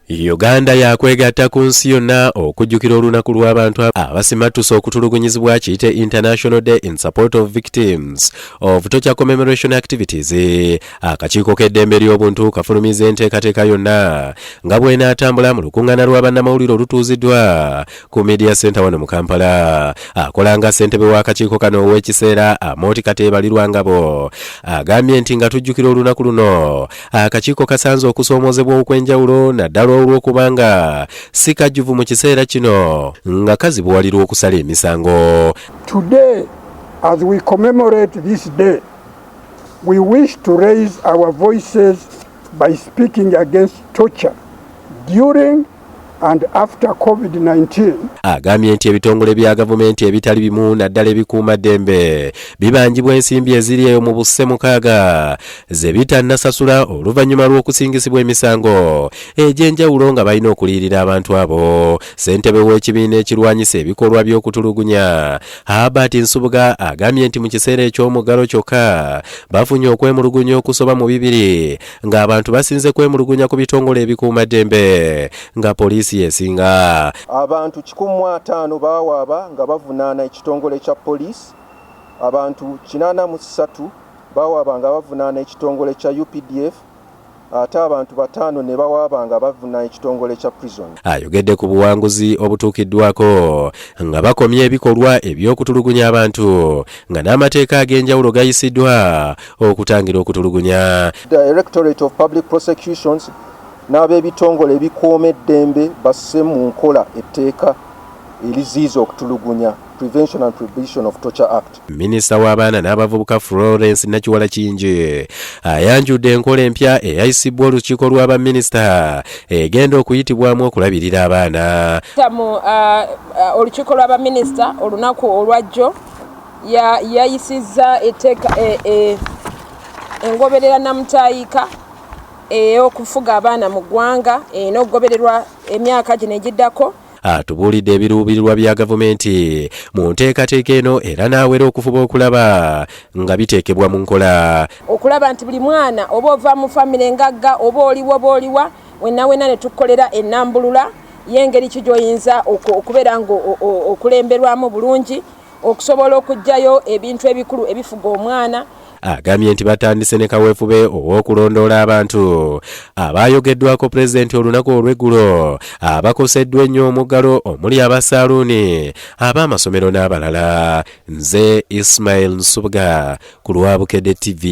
Uganda yakwegatta ku nsi yonna okujjukira olunaku lw'abantu abasimattuse okutulugunyizibwa kiyite International Day in Support of Victims of Torture Commemoration Activities. Akakiiko k'eddembe ly'obuntu kafulumiza enteekateeka yonna nga bw'enaatambula mu lukuŋŋaana lwa bannamawulire olutuuziddwa ku Media Center wano mu Kampala. Akola nga ssentebe w'akakiiko kano ow'ekiseera Amooti Kateebalirwa Ngabo agambye nti nga tujjukira olunaku luno akakiiko kasanze okusoomozebwa okw'enjawulo naddala olw'okubanga si kajjuvu mu kiseera kino nga kazibuwalirwa okusala emisango. Today, as we commemorate this day, we wish to raise our voices by speaking against torture during and after COVID-19. Agambye nti ebitongole bya gavumenti ebitali bimu naddala ebikuuma ddembe bibanjibwa ensimbi eziri eyo mu busse mukaaga ze bitannasasula oluvannyuma lw'okusingisibwa emisango egy'enjawulo nga balina okuliyirira abantu abo. Ssentebe w'ekibiina ekirwanyisa ebikolwa by'okutulugunya Albert Nsubuga agambye nti mu kiseera eky'omuggalo kyokka bafunye okwemulugunya okusoba mu 2 ng'abantu basinze kwemulugunya ku bitongole ebikuuma ddembe nga poliisi yesinga. Abantu 105 bawaaba nga bavunaana ekitongole kya poliisi, abantu 83 bawaaba nga bavunaana ekitongole kya UPDF, ate abantu 5 ne bawaaba nga bavunaana ekitongole kya prison. Ayogedde ku buwanguzi obutuukiddwako nga bakomye ebikolwa eby'okutulugunya abantu nga n'amateeka ag'enjawulo gayisiddwa okutangira okutulugunya. Directorate of Public Prosecutions n'ab'ebitongole ebikuuma eddembe basse mu nkola etteeka eriziyiza okutulugunya Prevention and Prohibition of Torture Act. Minisita w'abaana n'abavubuka Florence Nakiwala Kingi ayanjudde enkola empya eyayisibwa olukiiko lw'abaminisita egenda okuyitibwamu okulabirira abaana. Olukiiko lw'abaminisita olunaku olwajjo yayisizza etteeka engoberera namutayiika okufuga abaana mu ggwanga n'okugobererwa emyaka gino egiddako. Atubuulidde ebiruubirirwa bya gavumenti mu nteekateeka eno era n'awera okufuba okulaba nga biteekebwa mu nkola. Okulaba nti buli mwana oba ova mu famire engagga oba oliwa wenna ne tukolera ennambulula y'engeri ki gy'oyinza okubeera nga okulemberwamu bulungi okusobola okuggyayo ebintu ebikulu ebifuga omwana. Agambye nti batandise ne kaweefube ow'okulondoola abantu abaayogeddwako pulezidenti olunaku olw'eggulo abakoseddwa ennyo omuggalo omuli abasaaluuni ab'amasomero n'abalala. Nze Ismail Nsubuga ku lwa Bukedde TV.